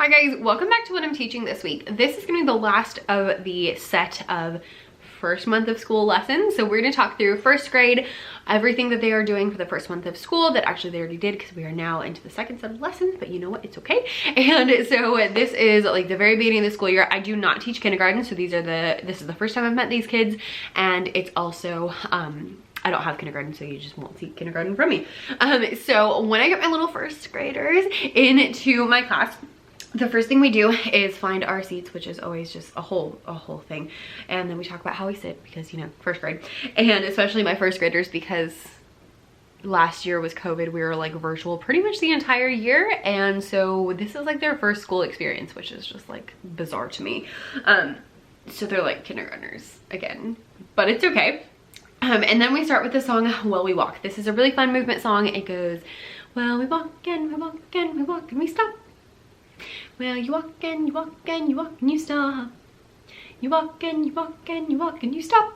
Hi guys, welcome back to what I'm teaching this week. This is gonna be the last of the set of first month of school lessons. So we're gonna talk through first grade, everything that they are doing for the first month of school that actually they already did because we are now into the second set of lessons, but you know what, it's okay. And so this is like the very beginning of the school year. I do not teach kindergarten, so this is the first time I've met these kids, and it's also, I don't have kindergarten, so you just won't see kindergarten from me. So when I get my little first graders into my class, the first thing we do is find our seats, which is always just a whole thing. And then we talk about how we sit because, you know, first grade. And especially my first graders, because last year was COVID, we were like virtual pretty much the entire year. And so this is like their first school experience, which is just like bizarre to me. So they're like kindergartners again, but it's okay. And then we start with the song, Well We Walk. This is a really fun movement song. It goes, well, we walk and we walk and we walk and we stop. Well, you walk and you walk and you walk and you stop. You walk and you walk and you walk and you stop.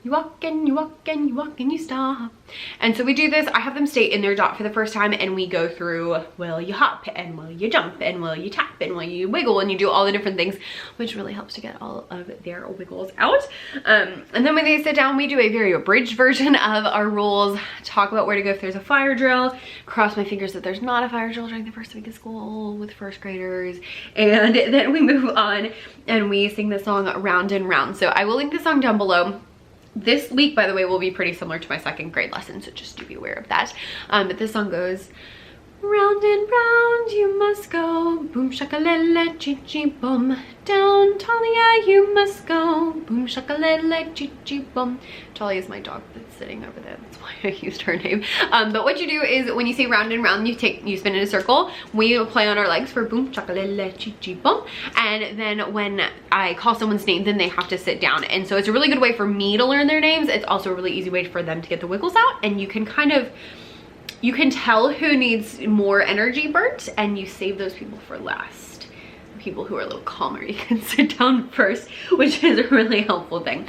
You walk and you walk and you walk and you stop. And so we do this. I have them stay in their dot for the first time, and we go through, well, you hop and well, you jump and well, you tap and well, you wiggle, and you do all the different things, which really helps to get all of their wiggles out. And then when they sit down, we do a very abridged version of our rules, talk about where to go if there's a fire drill, cross my fingers that there's not a fire drill during the first week of school with first graders, and then we move on and we sing the song Round and Round. So I will link the song down below. This week, by the way, will be pretty similar to my second grade lesson, so just to be aware of that. But this song goes, round and round you must go, boom shakalele chee chee boom. Down Talia you must go, boom shakalele chee chee boom. Talia is my dog that's sitting over there. That's why I used her name. But what you do is when you say round and round, you spin in a circle. We play on our legs for boom shakalele chee chee boom. And then when I call someone's name, then they have to sit down. And so it's a really good way for me to learn their names. It's also a really easy way for them to get the wiggles out, and you can kind of, you can tell who needs more energy burnt, and you save those people for last. People who are a little calmer, you can sit down first, which is a really helpful thing.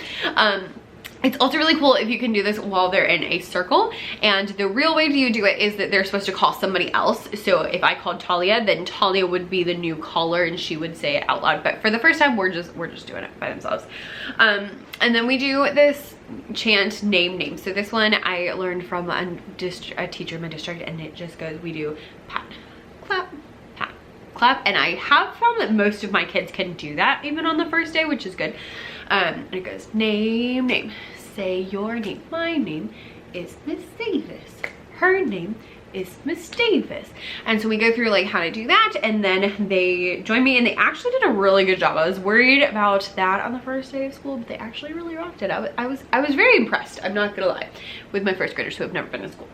It's also really cool if you can do this while they're in a circle, and the real way you do it is that they're supposed to call somebody else. So if I called Talia, then Talia would be the new caller and she would say it out loud. But for the first time, we're just doing it by themselves. And then we do this chant name. So this one I learned from a teacher in my district, and it just goes, we do pat, clap, pat, clap. And I have found that most of my kids can do that even on the first day, which is good. And it goes, name, say your name. My name is Miss Davis. Her name is Miss Davis. And so we go through like how to do that, and then they join me, and they actually did a really good job. I was worried about that on the first day of school, but they actually really rocked it. I was very impressed, I'm not gonna lie, with my first graders who have never been to school.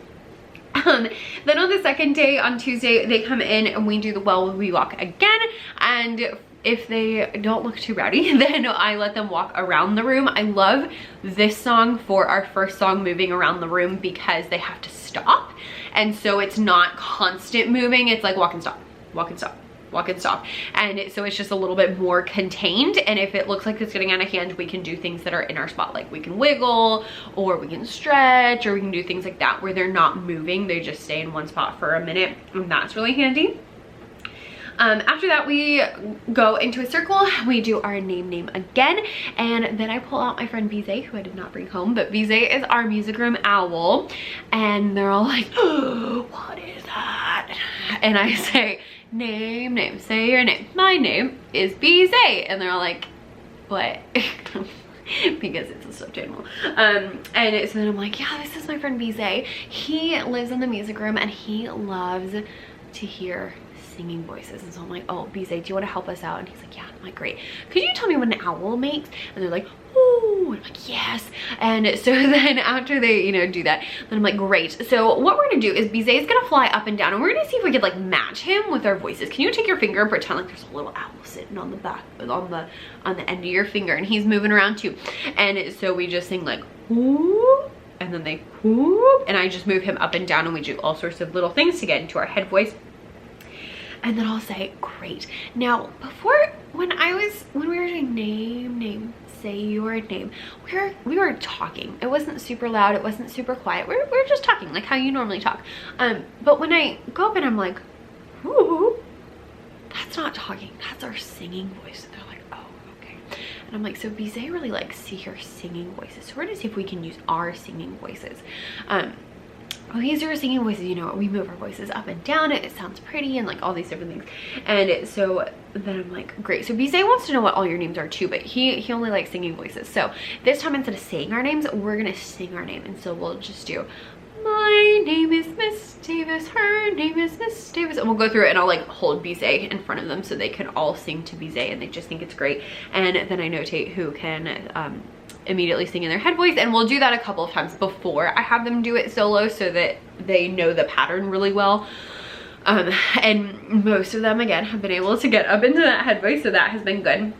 Then on the second day, on Tuesday, they come in and we do the Well We Walk again, and if they don't look too rowdy, then I let them walk around the room. I love this song for our first song, Moving Around the Room, because they have to stop. And so it's not constant moving. It's like walk and stop, walk and stop, walk and stop. And so it's just a little bit more contained. And if it looks like it's getting out of hand, we can do things that are in our spot. Like we can wiggle, or we can stretch, or we can do things like that where they're not moving. They just stay in one spot for a minute. And that's really handy. After that, we go into a circle, we do our name again, and then I pull out my friend Bize, who I did not bring home, but Bize is our music room owl, and they're all like, oh, what is that? And I say, name, say your name. My name is Bize, and they're all like, what? Because it's a stuffed animal. And so then I'm like, yeah, this is my friend Bize. He lives in the music room, and he loves to hear singing voices. And so I'm like, oh, Bize, do you want to help us out? And he's like, yeah. I'm like, great. Could you tell me what an owl makes? And they're like, oh. And I'm like, yes. And so then after they, you know, do that, then I'm like, great. So what we're gonna do is Bize is gonna fly up and down, and we're gonna see if we could like match him with our voices. Can you take your finger and pretend like there's a little owl sitting on the back, on the end of your finger, and he's moving around too. And so we just sing like, whoop, and then they whoop, and I just move him up and down, and we do all sorts of little things to get into our head voice. And then I'll say, great. Now, before, when we were doing name, say your name, we were talking. It wasn't super loud, it wasn't super quiet. We were just talking, like how you normally talk. But when I go up and I'm like, ooh, that's that's not talking, that's our singing voice. And they're like, oh, okay. And I'm like, so Bizet really likes to hear singing voices. So we're gonna see if we can use our singing voices. These are singing voices, you know, we move our voices up and down, it sounds pretty and like all these different things. And so then I'm like, great. So Bizet wants to know what all your names are too, but he only likes singing voices. So this time, instead of saying our names, we're gonna sing our name. And so we'll just do, my name is Miss Davis, her name is Miss Davis. And we'll go through it and I'll like hold Bizet in front of them so they can all sing to Bizet and they just think it's great. And then I notate who can immediately sing in their head voice, and we'll do that a couple of times before I have them do it solo so that they know the pattern really well. And most of them, again, have been able to get up into that head voice, so that has been good.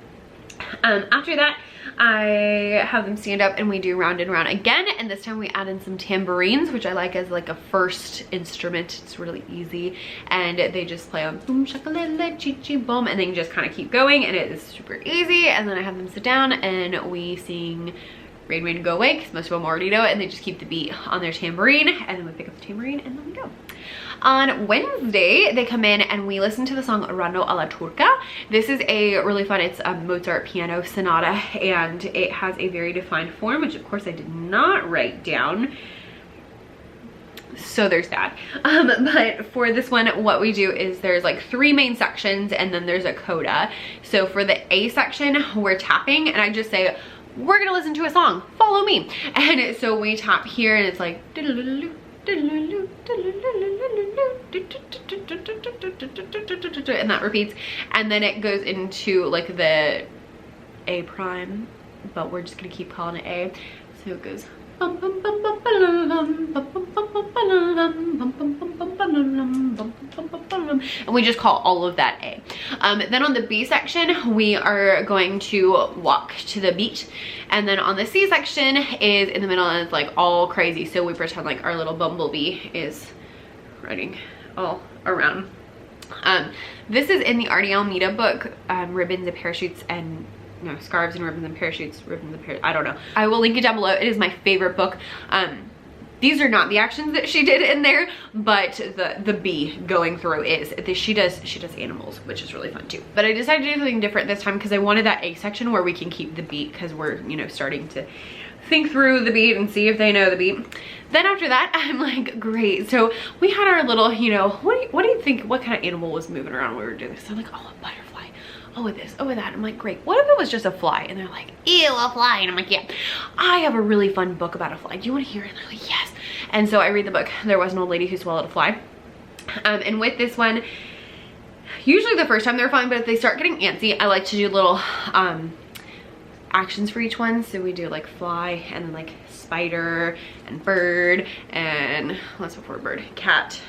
After that, I have them stand up and we do round and round again, and this time we add in some tambourines, which I like as like a first instrument. It's really easy, and they just play on boom shakalele chi chi boom, and then just kind of keep going, and it is super easy. And then I have them sit down and we sing Rain Rain Go Away, because most of them already know it, and they just keep the beat on their tambourine, and then we pick up the tambourine and then we go. On Wednesday, they come in and we listen to the song Rano alla Turca. This is a really fun, it's a Mozart piano sonata, and it has a very defined form, which of course I did not write down. So there's that. But for this one, what we do is there's like 3 main sections and then there's a coda. So for the A section, we're tapping, and I just say, we're gonna listen to a song, follow me. And so we tap here and it's like, and that repeats, and then it goes into like the A prime, but we're just gonna keep calling it A. So it goes, and we just call all of that A. Then on the B section, we are going to walk to the beat, and then on the C section is in the middle, and it's like all crazy, so we pretend like our little bumblebee is running all around. This is in the Artie Almeida book, Ribbons and Parachutes, and no, Scarves and Ribbons and Parachutes, I don't know. I will link it down below. It is my favorite book. These are not the actions that she did in there, but the bee going through is. She does animals, which is really fun too. But I decided to do something different this time because I wanted that A section where we can keep the beat, because we're, you know, starting to think through the beat and see if they know the beat. Then after that, I'm like, great. So we had our little, you know, what do you think, what kind of animal was moving around when we were doing this? So I'm like, oh, a butterfly. Oh, with this, oh, with that. I'm like, great. What if it was just a fly? And they're like, ew, a fly. And I'm like, yeah, I have a really fun book about a fly. Do you want to hear it? And they're like, yes. And so I read the book. There was an old lady who swallowed a fly. And with this one, usually the first time they're fine, but if they start getting antsy, I like to do little actions for each one. So we do like fly, and then like spider and bird, and what's before bird? Cat,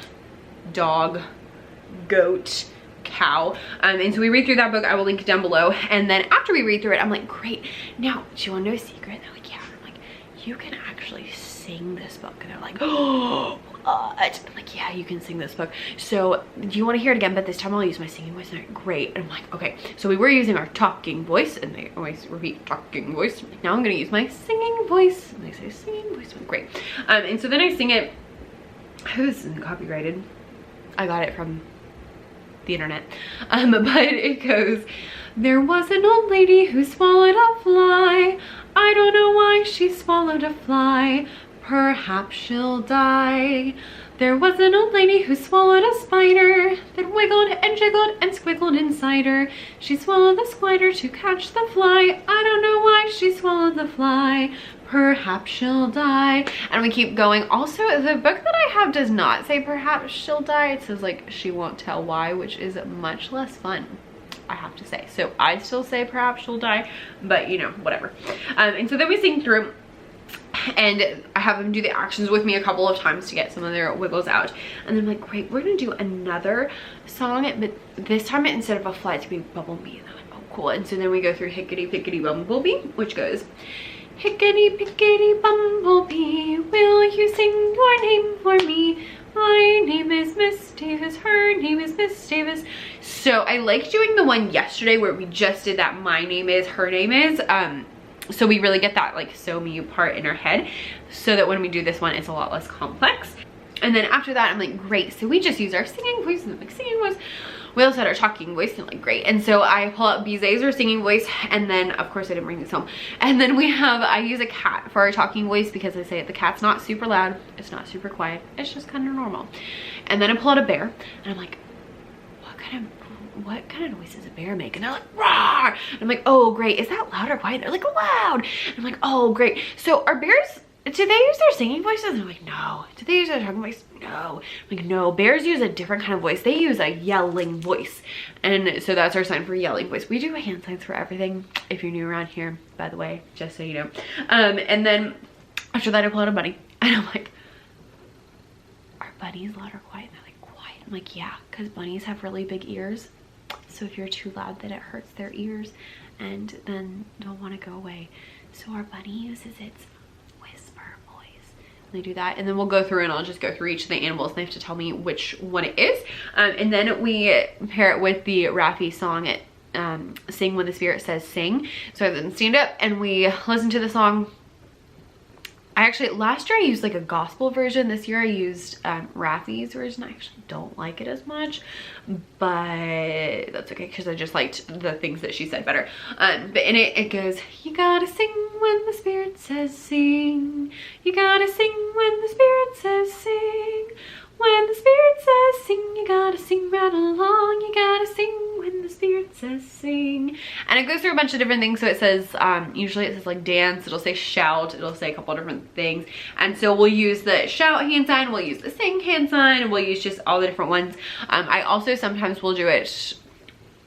dog, goat, cow. And so we read through that book. I will link it down below. And then after we read through it, I'm like, great, now do you want to know a secret? And they're like, yeah. I'm like, you can actually sing this book. And they're like, oh, what? I'm like, yeah, you can sing this book. So do you want to hear it again? But this time I'll use my singing voice. And they're like, great. And I'm like, okay. So we were using our talking voice, and they always repeat talking voice. I'm like, now I'm going to use my singing voice. And they say singing voice. I'm great. And so then I sing it. This isn't copyrighted. I got it from the internet. But it goes, there was an old lady who swallowed a fly. I don't know why she swallowed a fly. Perhaps she'll die. There was an old lady who swallowed a spider that wiggled and jiggled and squiggled inside her. She swallowed the spider to catch the fly. I don't know why she swallowed the fly. Perhaps she'll die. And we keep going. Also, the book that I have does not say perhaps she'll die. It says like she won't tell why, which is much less fun, I have to say. So I still say perhaps she'll die, but you know, whatever. And so then we sing through, and I have them do the actions with me a couple of times to get some of their wiggles out. And then I'm like, great, we're gonna do another song, but this time instead of a fly, it's gonna be bumblebee. And they're like, oh, cool. And so then we go through hickety pickety bumblebee, which goes, hickety pickety bumblebee, will you sing your name for me? My name is Miss Davis, her name is Miss Davis. So I liked doing the one yesterday where we just did that my name is, her name is. So we really get that like so me part in our head, so that when we do this one, it's a lot less complex. And then after that, I'm like, great. So we just use our singing voice, and I'm like, singing voice. we also had our talking voice and like great. And so I pull out Bizet's or singing voice, and then of course I didn't bring these home. And then I use a cat for our talking voice because I say the cat's not super loud, it's not super quiet, it's just kind of normal. And then I pull out a bear and I'm like, what kind of noise does a bear make? And they're like, roar. And I'm like, oh great, is that loud or quiet? They're like, loud. And I'm like, oh great. So our bears, do they use their singing voices? And I'm like, no. Do they use their talking voice? No. I'm like, no, bears use a different kind of voice. They use a yelling voice. And so that's our sign for yelling voice. We do hand signs for everything, if you're new around here, by the way, just so you know. And then after that I pull out a bunny and I'm like, are bunnies loud or quiet? And they're like, quiet. I'm like, yeah, because bunnies have really big ears. So if you're too loud, then it hurts their ears and then they'll want to go away. So our bunny uses its whisper voice. They do that, and then we'll go through and I'll just go through each of the animals and they have to tell me which one it is. And then we pair it with the Raffi song, Sing When the Spirit Says Sing. So I then stand up and we listen to the song. Last year I used like a gospel version. This year I used Raffi's version. I actually don't like it as much, but that's okay because I just liked the things that she said better. But in it goes, you gotta sing when the Spirit says sing. You gotta sing when the Spirit says sing. When the Spirit says sing, you gotta sing right along. You gotta sing when the Spirit says sing. And it goes through a bunch of different things. So it says, usually it says like dance, it'll say shout, it'll say a couple different things. And so we'll use the shout hand sign, we'll use the sing hand sign, and we'll use just all the different ones. I also sometimes will do it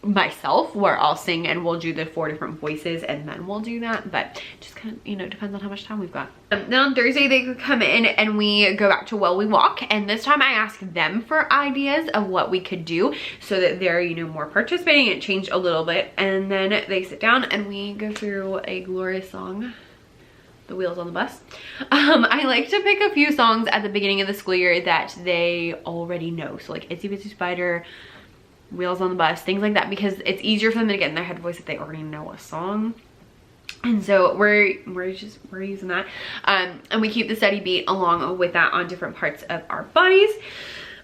myself where I'll sing and we'll do the 4 different voices and then we'll do that, but just kind of, you know, depends on how much time we've got. Then on Thursday they come in and we go back to Well We Walk, and this time I ask them for ideas of what we could do so that they're, you know, more participating and change a little bit. And then they sit down and we go through a glorious song, The Wheels on the Bus. I like to pick a few songs at the beginning of the school year that they already know, so like Itsy Bitsy Spider, Wheels on the Bus, things like that, because it's easier for them to get in their head voice if they already know a song. And so we're using that, and we keep the steady beat along with that on different parts of our bodies.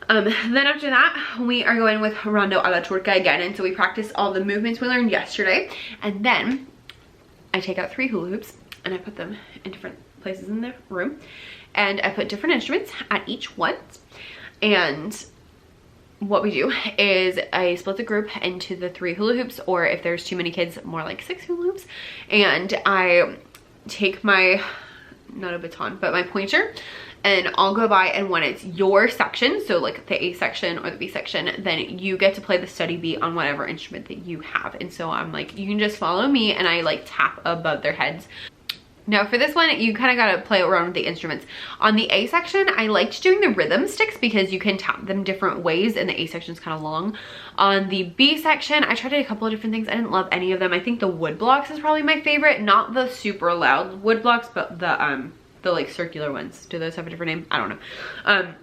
Then after that we are going with Rondo a la Turca again, and so we practice all the movements we learned yesterday, and then I take out 3 hula hoops and I put them in different places in the room, and I put different instruments at each one. And what we do is I split the group into the 3 hula hoops, or if there's too many kids, more like 6 hula hoops. And I take my, not a baton, but my pointer, and I'll go by, and when it's your section, so like the A section or the B section, then you get to play the steady beat on whatever instrument that you have. And so I'm like, you can just follow me, and I like tap above their heads. Now for this one, you kind of got to play around with the instruments. On the A section, I liked doing the rhythm sticks because you can tap them different ways and the A section is kind of long. On the B section, I tried a couple of different things. I didn't love any of them. I think the wood blocks is probably my favorite. Not the super loud wood blocks, but the like circular ones. Do those have a different name? I don't know.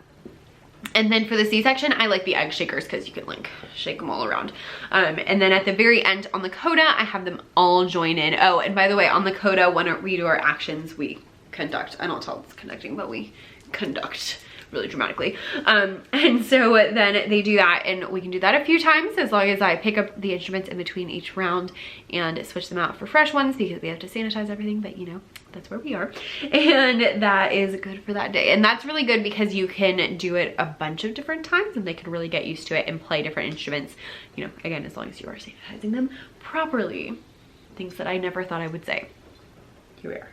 And then for the C section, I like the egg shakers because you can like shake them all around. And then at the very end on the coda, I have them all join in. Oh, and by the way, on the coda, when we do our actions, we conduct. I don't tell it's conducting, but we conduct really dramatically. And so then they do that, and we can do that a few times as long as I pick up the instruments in between each round and switch them out for fresh ones because we have to sanitize everything, but you know, that's where we are. And that is good for that day. And that's really good because you can do it a bunch of different times and they can really get used to it and play different instruments, you know, again, as long as you are sanitizing them properly. Things that I never thought I would say. Here we are.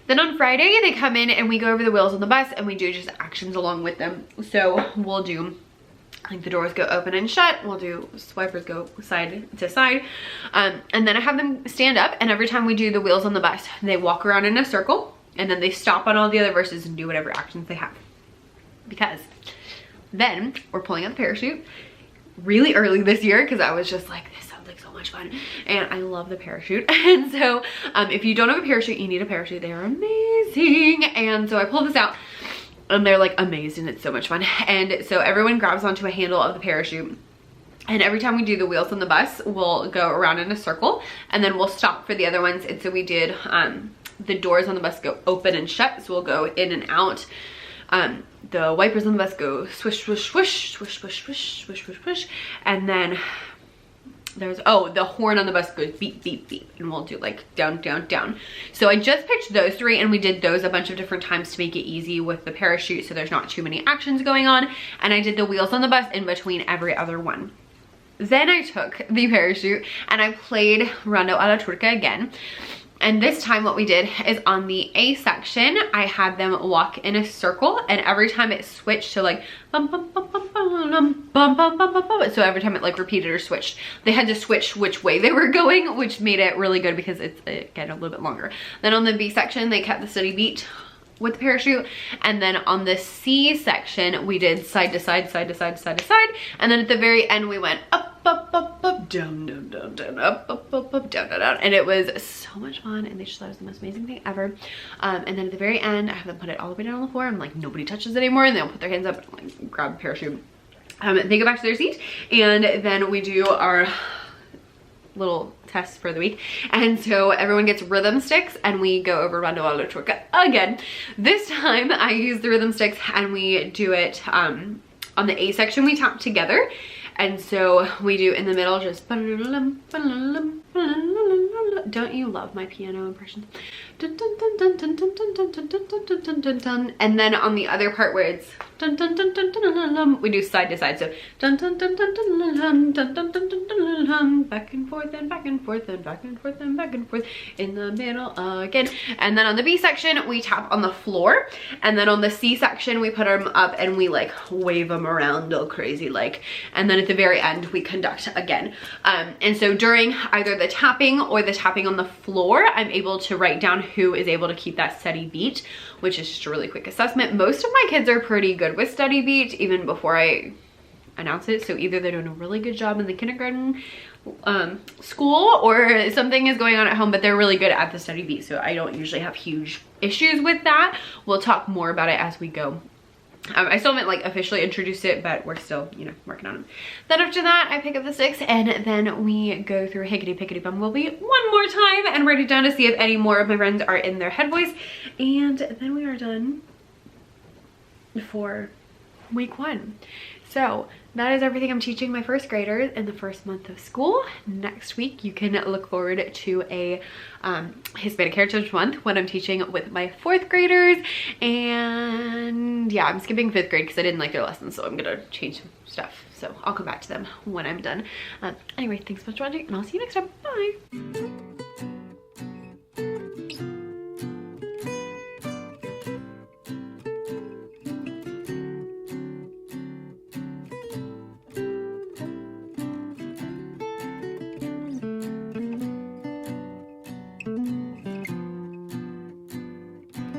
Then on Friday, they come in and we go over the wheels on the bus and we do just actions along with them. So we'll do, I think the doors go open and shut. We'll do swipers go side to side. And then I have them stand up, and every time we do the wheels on the bus, they walk around in a circle and then they stop on all the other verses and do whatever actions they have. Because then we're pulling out the parachute really early this year because I was just like, this sounds like so much fun, and I love the parachute. And so if you don't have a parachute, you need a parachute. They are amazing. And so I pull this out and they're like amazed, and it's so much fun. And so everyone grabs onto a handle of the parachute, and every time we do the wheels on the bus, we'll go around in a circle and then we'll stop for the other ones. And so we did the doors on the bus go open and shut, so we'll go in and out the wipers on the bus go swish, swish, swish, swish, swish, swish, swish, swish, swish. And then there's, oh, the horn on the bus goes beep, beep, beep. And we'll do like down, down, down. So I just picked those 3 and we did those a bunch of different times to make it easy with the parachute so there's not too many actions going on. And I did the wheels on the bus in between every other one. Then I took the parachute and I played Rondo a la Turca again. And this time what we did is on the A section, I had them walk in a circle, and every time it switched to like bum, bum, bum, bum, bum, bum, bum, bum, bum, bum, bum. So every time it like repeated or switched, they had to switch which way they were going, which made it really good because it's again a little bit longer. Then on the B section, they kept the steady beat with the parachute, and then on the C section we did side to side, side to side, side to side, and then at the very end we went up, up, up, up, down, down, down, down, up, up, up, up, down, down, down. And it was so much fun, and they just thought it was the most amazing thing ever. And then at the very end I have them put it all the way down on the floor. I'm like, nobody touches it anymore, and they'll put their hands up and like grab the parachute. They go back to their seat, and then we do our little test for the week. And so everyone gets rhythm sticks and we go over Rondo a la Turca again. This time I use the rhythm sticks and we do it on the A section, we tap together. And so we do in the middle just don't you love my piano impressions? And then on the other part where it's we do side to side. So back and forth and back and forth and back and forth and back and forth in the middle again. And then on the B section we tap on the floor, and then on the C section we put them up and we like wave them around all crazy like. And then at the very end we conduct again. And so during either the tapping or the tapping on the floor, I'm able to write down who is able to keep that steady beat, which is just a really quick assessment. Most of my kids are pretty good with steady beat even before I announce it. So either they're doing a really good job in the kindergarten school, or something is going on at home, but they're really good at the steady beat. So I don't usually have huge issues with that. We'll talk more about it as we go. I still haven't like officially introduced it, but we're still, you know, working on them. Then after that, I pick up the sticks and then we go through Hickety Pickety Bumblebee one more time and write it down to see if any more of my friends are in their head voice. And then we are done for week 1. So that is everything I'm teaching my first graders in the first month of school. Next week, you can look forward to a Hispanic Heritage Month when I'm teaching with my 4th graders. And yeah, I'm skipping 5th grade because I didn't like their lessons, so I'm gonna change some stuff. So I'll come back to them when I'm done. Anyway, thanks so much for watching, and I'll see you next time. Bye.